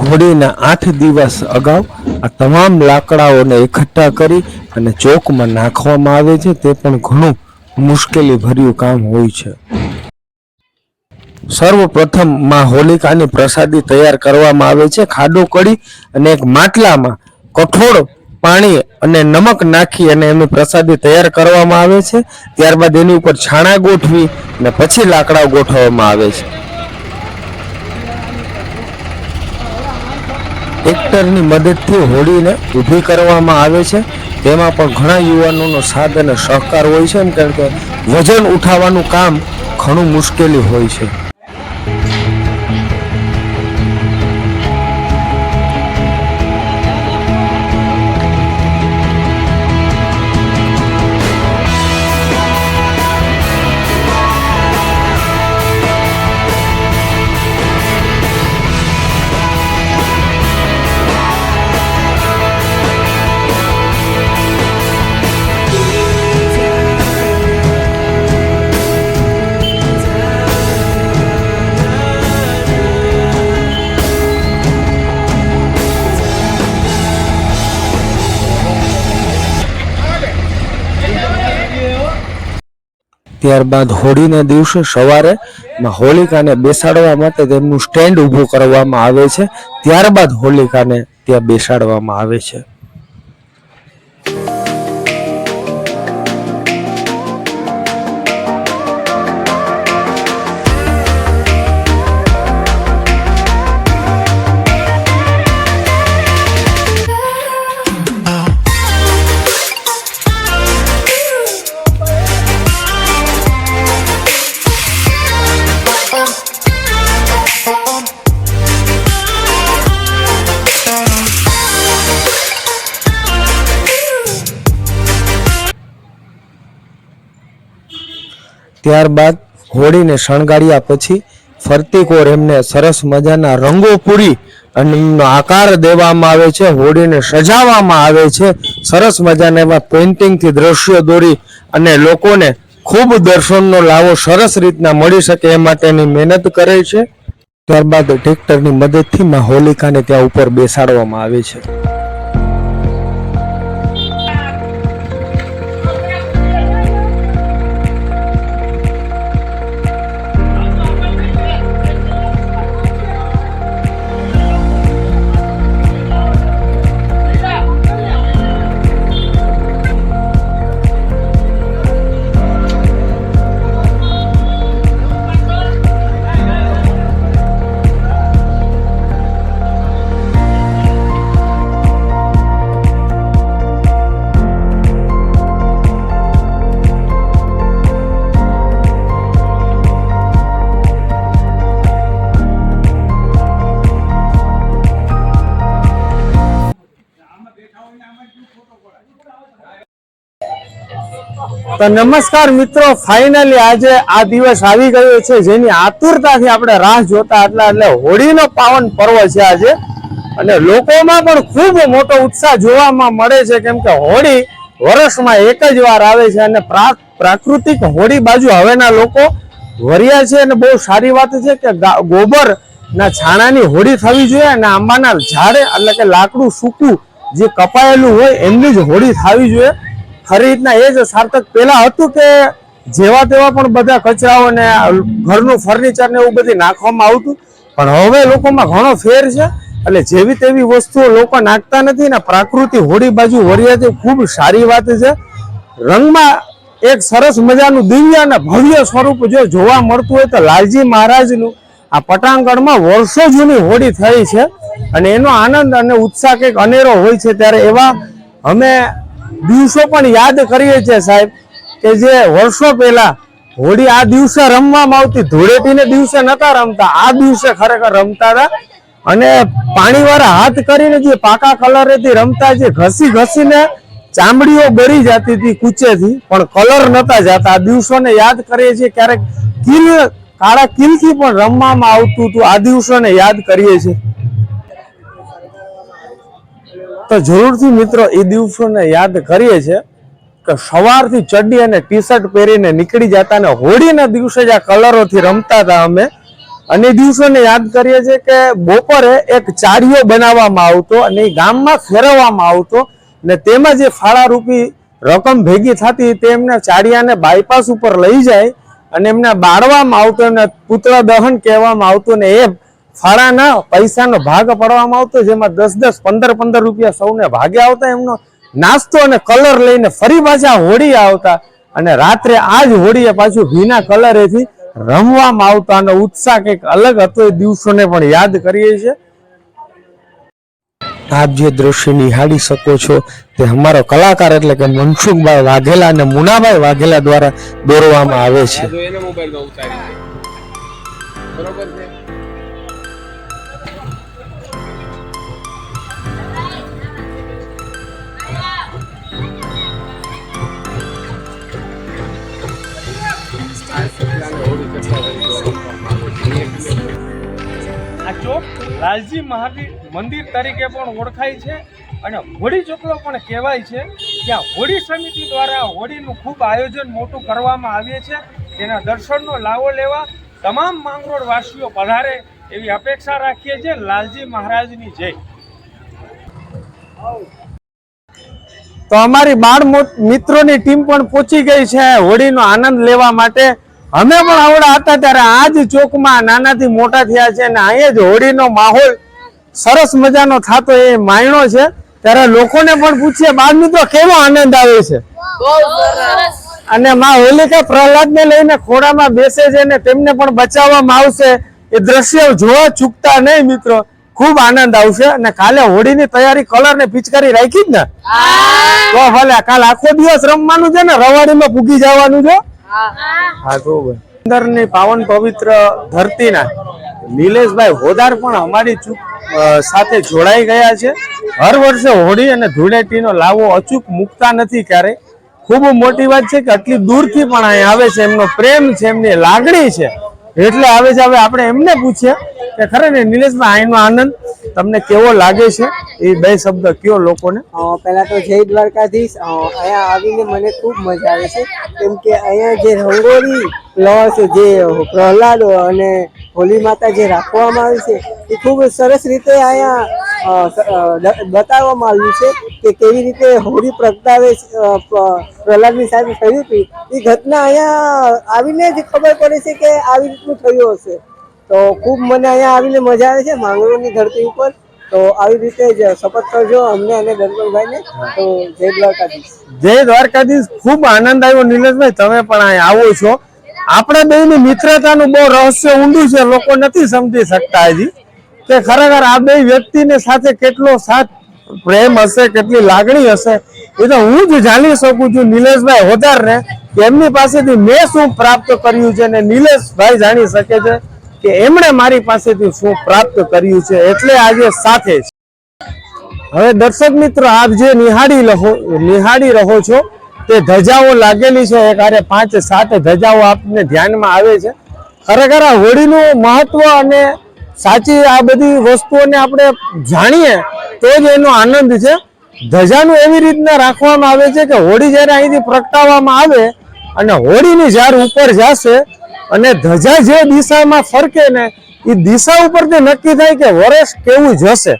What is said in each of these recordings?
હોળીના 8 દિવસ અગાઉ આ તમામ લાકડાઓને એકઠા કરી અને ચોકમાં નાખવામાં આવે છે। તે પણ ઘણું મુશ્કેલી ભર્યું કામ હોય છે। સર્વપ્રથમ માં હોલિકાની પ્રસાદી તૈયાર કરવામાં આવે છે। ખાડો કરી અને એક માટલામાં કઠોળ પાણી અને નમક નાખી અને એની પ્રસાદી તૈયાર કરવામાં આવે છે। ત્યારબાદ એની ઉપર છાણા ગોઠવી અને પછી લાકડાઓ ગોઠવવામાં આવે છે। ટ્રેક્ટરની મદદથી હોળીને ઊભી કરવામાં આવે છે। તેમાં પણ ઘણા યુવાનોનો સાથ અને સહકાર હોય છે, એમ કારણ કે વજન ઉઠાવવાનું કામ ઘણું મુશ્કેલી હોય છે। ત્યારબાદ હોળીના દિવસે સવારે હોલિકાને બેસાડવા માટે તેમનું સ્ટેન્ડ ઊભું કરવામાં આવે છે। ત્યારબાદ હોલિકાને ત્યાં બેસાડવામાં આવે છે। ત્યારબાદ હોળીને શણગાર્યા પછી ફરતી કોર એમને સરસ મજાના રંગો પૂરી અને એમનો આકાર દેવામાં આવે છે। હોળીને સજાવવામાં આવે છે। સરસ મજાના એવા પેઇન્ટિંગથી દ્રશ્યો દોરી અને લોકોને ખૂબ દર્શનનો લાવો સરસ રીતના મળી શકે એ માટેની મહેનત કરે છે। ત્યારબાદ ટ્રેક્ટરની મદદથી હોલિકાને ત્યાં ઉપર બેસાડવામાં આવે છે। તો નમસ્કાર મિત્રો, ફાઇનલી આજે આ દિવસ આવી ગયો છે જેની આતુરતાથી આપણે રાહ જોતા હતા। એટલે હોળીનો પાવન પર્વ છે આજે અને લોકોમાં પણ ખૂબ મોટો ઉત્સાહ જોવામાં મળે છે, કેમ કે હોળી વર્ષમાં એક જ વાર આવે છે અને પ્રાકૃતિક હોળી બાજુ હવેના લોકો વરિયા છે અને બહુ સારી વાત છે કે ગોબર ના છાણાની હોળી થવી જોઈએ અને આંબાના ઝાડે એટલે કે લાકડું સૂકું જે કપાયેલું હોય એમની જ હોળી થવી જોઈએ। ખરી રીતના એ જ સાર્થક પેલા હતું કે જેવા તેવા પણ બધા કચરાઓ ને ઘરનું ફર્નિચર ને એવું બધું નાખવામાં આવતું, પણ હવે લોકોમાં ઘણો ફેર છે। એટલે જેવી તેવી વસ્તુઓ લોકો નાખતા નથી ને પ્રાકૃતિક હોળી બાજુ વરિયાથી ખૂબ સારી વાત છે। રંગમાં એક સરસ મજાનું દિવ્ય અને ભવ્ય સ્વરૂપ જો જોવા મળતું હોય તો લાલજી મહારાજનું આ પટાંગણમાં વર્ષો જૂની હોળી થઈ છે અને એનો આનંદ અને ઉત્સાહ કંઈક અનેરો હોય છે। ત્યારે એવા અમે દિવસો પણ યાદ કરીએ છીએ સાહેબ કે જે વર્ષો પહેલા હોળી આ દિવસે રમવામાં આવતી, ધૂળેટીને દિવસે નતા રમતા, આ દિવસે ખરેખર રમતા હતા અને પાણીવાળા હાથ કરીને જે પાકા કલરેથી રમતા, જે ઘસી ઘસીને ચામડીઓ બળી જતી હતી કૂચેથી, પણ કલર નતા જતા। આ દિવસોને યાદ કરીએ છીએ। ક્યારેક કાળા કિલથી પણ રમવામાં આવતું હતું, આ દિવસોને યાદ કરીએ છીએ। તો જરૂરથી મિત્રો એ દિવસોને યાદ કરીએ છીએ કે સવારથી ચડ્ડી અને ટી શર્ટ પહેરીને નીકળી જતા ને હોળીના દિવસે જ આ કલરોથી રમતા હતા અમે। અને દિવસોને યાદ કરીએ છીએ કે બપોરે એક ચાળિયો બનાવવામાં આવતો અને એ ગામમાં ફેરવવામાં આવતો ને તેમાં જે ફાળારૂપી રકમ ભેગી થતી તે એમને ચાળિયાને બાયપાસ ઉપર લઈ જાય અને એમને બાળવામાં આવતો, એમને પુતળા દહન કહેવામાં આવતું ને એ ફાળાના પૈસાનો ભાગ પડવામાં આવતો, જેમાં 10-10, 15-15 રૂપિયા સૌને ભાગે આવતા. એમનો નાસ્તો અને કલર લઈને ફરી પાછા હોળી આવતા અને રાત્રે આ જ હોળીએ પાછું ભીના કલરેથી રમવામાં આવતા અને ઉત્સાહ કંઈક અલગ હતો. એ દિવસોને પણ યાદ કરીએ છીએ. આપ જે દ્રશ્ય નિહાળી શકો છો તે અમારો કલાકાર એટલે કે મનસુખભાઈ વાઘેલા અને મુનાભાઈ વાઘેલા દ્વારા દોરવામાં આવે છે. આ ચોક લાલજી મંદિર તરીકે પણ ઓળખાય છે અને હોળી ચોકલો પણ કહેવાય છે. ત્યાં હોળી સમિતિ દ્વારા હોળીનું ખૂબ આયોજન મોટું કરવામાં આવે છે. તેના દર્શનનો લાવો લેવા તમામ માંગરોળ વાસીઓ પધારે એવી અપેક્ષા રાખીએ છીએ. લાલજી મહારાજની જય. તો અમારી બાળ મિત્રોની ટીમ પણ પહોંચી ગઈ છે હોળીનો આનંદ લેવા માટે. અમે પણ આવડા હતા ત્યારે આ જ ચોકમાં નાનાથી મોટા થયા છે અને અહીંયા જ હોળીનો માહોલ સરસ મજાનો થતો એ માયણો છે. ત્યારે લોકોને પણ પૂછીએ બાળ મિત્રો કેવો આનંદ આવે છે. અને માં હોલિકા પ્રહલાદને લઈને ખોડામાં બેસે છે ને તેમને પણ બચાવવામાં આવશે. એ દ્રશ્ય જોવા ચૂકતા નહીં મિત્રો, ખૂબ આનંદ આવશે. અને કાલે હોળીની તૈયારી કલર ને પિચકારી રાખી જ ને તો ભલે કાલે આખો દિવસ રમવાનું છે ને રવાડીમાં પૂગી જવાનું છે. હા તો અંદરની પાવન પવિત્ર ધરતીના નિલેશભાઈ હોદાર પણ અમારી સાથે જોડાઈ ગયા છે. હર વર્ષે હોળી અને ધૂળેટીનો લાવો અચૂક મૂકતા નથી ક્યારેય. ખૂબ મોટી વાત છે કે આટલી દૂરથી પણ અહીંયા આવે છે, એમનો પ્રેમ છે, એમની લાગણી છે એટલે આવે છે. હવે આપણે એમને પૂછીએ કે ખરે ને નિલેશભાઈ અહીંનો આનંદ તમને કેવો લાગે છે, એ બે શબ્દ કયો લોકોને. પહેલા તો જય દ્વારકાધીશ. અહીંયા આવીને મને ખૂબ મજા આવે છે કેમ કે અહીંયા જે રંગોળી પ્લસ જે પ્રહલાદ અને હોલી માતા જે રાખવામાં આવી છે એ ખૂબ સરસ રીતે અહીંયા બતાવવામાં આવ્યું છે કે કેવી રીતે હોળી પ્રગટાવે પ્રહલાદની સાથે થયું હતું. એ ઘટના અહીંયા આવીને જ ખબર પડે છે કે આવી રીતનું થયું હશે. તો ખૂબ મને અહીંયા આવીને મજા આવે છે માંગરોળની ધરતી ઉપર. તો આવી રીતે જ શપથ કરજો અમને અને દર્શનભાઈને. તો જય દ્વારકાધીશ. જય દ્વારકાધીશ. ખૂબ આનંદ આવ્યો નિલેશભાઈ, તમે પણ અહીંયા આવો છો. આપણા બેની મિત્રતાનું બહુ રહસ્ય ઊંડું છે, લોકો નથી સમજી શકતા હજી કે ખરેખર આ બે વ્યક્તિને સાથે કેટલો સાથ પ્રેમ હશે, કેટલી લાગણી હશે. એ તો હું જ જાણી શકું છું નિલેશભાઈ હોદારને કે એમની પાસેથી મેં શું પ્રાપ્ત કર્યું છે અને નિલેશભાઈ જાણી શકે છે કે એમણે મારી પાસેથી શું પ્રાપ્ત કર્યું છે, એટલે આજે સાથે છે. હવે દર્શક મિત્રો આપ જે નિહાળી રહો છો તે ધજાઓ લાગેલી છે. એક આરે 5-7 ધજાઓ આપને ધ્યાનમાં આવે છે. ખરેખર આ હોળીનું મહત્વ અને સાચી આ બધી વસ્તુઓને આપણે જાણીએ તો જ એનો આનંદ છે. ધજાનું એવી રીતના રાખવામાં આવે છે કે હોળી જ્યારે અહીંથી પ્રગટાવવામાં આવે અને હોળીની જ્યારે ઉપર જશે અને ધજા જે દિશામાં ફરકે ને એ દિશા ઉપરથી નક્કી થાય કે વર્ષ કેવું જશે,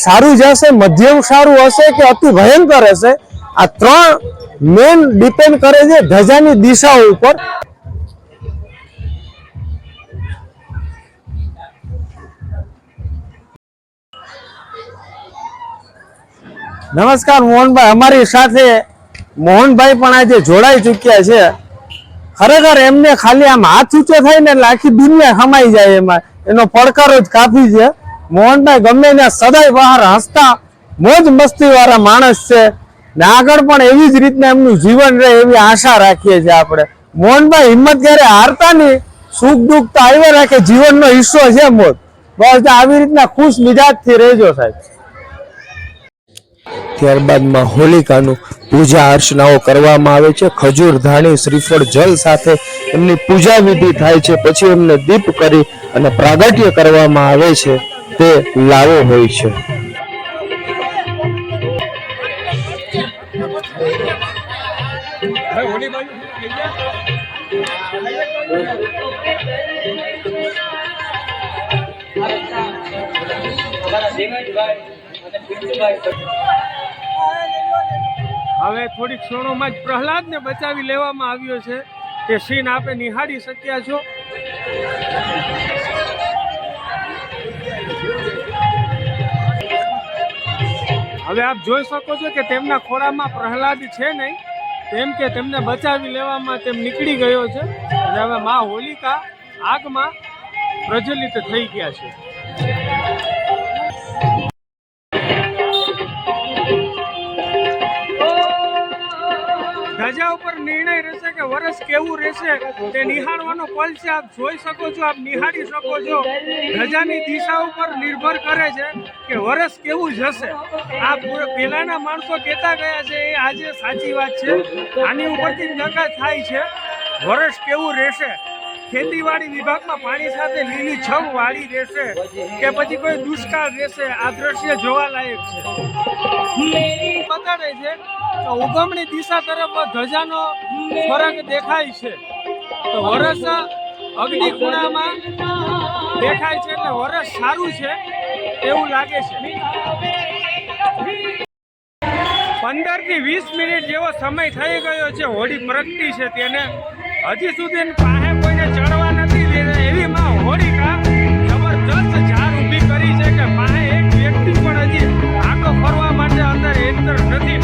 સારું જશે, મધ્યમ સારું હશે કે અતિ ભયંકર હશે. આ 3 મેન ડિપેન્ડ કરે છે ધજાની દિશાઓ ઉપર. નમસ્કાર મોહનભાઈ, અમારી સાથે મોહનભાઈ પણ આજે જોડાઈ ચૂક્યા છે. ખરેખર એમને ખાલી આમ હાથ ઊંચો થાય ને એટલે આખી દુનિયા ખમાઈ જાય, એમાં એનો પડકારો જ કાફી છે. મોહનભાઈ ગમે ને સદાય બહાર હસતા મોજ મસ્તી વાળા માણસ છે ને આગળ પણ એવી જ રીતના એમનું જીવન રહે એવી આશા રાખીએ છીએ આપણે. મોહનભાઈ હિંમત ક્યારે હારતા નહીં, સુખ દુઃખ તો આવ્યા રાખે, જીવનનો હિસ્સો છે મોજ. બસ આવી રીતના ખુશ મિજાજથી રહેજો સાહેબ. ત્યારબાદમાં હોલિકાનું પૂજા અર્ચનાઓ કરવામાં આવે છે. ખજૂર, ધાણી, શ્રીફળ, જલ સાથે એમની પૂજા વિધિ થાય છે. પછી એમને દીપ કરી અને પ્રાગટ્ય કરવામાં આવે છે. તે લાવો હોય છે. હવે થોડીક ક્ષણોમાં જ પ્રહલાદને બચાવી લેવામાં આવ્યો છે તે સીન આપણે નિહાળી શક્યા છો. હવે આપ જોઈ શકો છો કે તેમના ખોળામાં પ્રહલાદ છે નહીં, તેમ કે તેમને બચાવી લેવામાં તેમ નીકળી ગયો છે અને હવે મા હોલિકા આગમાં પ્રજ્વલિત થઈ ગયા છે. ધજા ઉપર નિર્ણય રહેશે કે વરસ કેવું રહેશે તે નિહાળવાનો પલ છે. આપ જોઈ શકો છો, આપ નિહાળી શકો છો. ધજાની દિશા ઉપર નિર્ભર કરે છે કે વરસ કેવું જશે. આ પહેલાના માણસો કહેતા ગયા છે એ આજે સાચી વાત છે. આની ઉપરથી નકા થાય છે વરસ કેવું રહેશે. ખેતીવાડી વિભાગમાં પાણી સાથે લીલીછમ વાડી રહેશે કે પછી કોઈ દુષ્કાળ રહેશે. આ દ્રશ્ય જોવાલાયક છે. બતાડે છે તો ઉગમણી દિશા તરફ ધજાનો ફરક દેખાય છે. તો વરસ અગ્નિ ખૂણામાં દેખાય છે એટલે વરસ સારું છે એવું લાગે છે. 15 થી 20 મિનિટ જેવો સમય થઈ ગયો છે. હોડી પ્રગટી છે તેને હજી સુધી પાસે કોઈને ચડવા નથી દીધા. એવી માં હોડિકા જબરજસ્ત ઝાડ ઊભી કરી છે કે પાસે એક વ્યક્તિ પણ હજી આંખો ફરવા માટે અંદર એન્ટર નથી.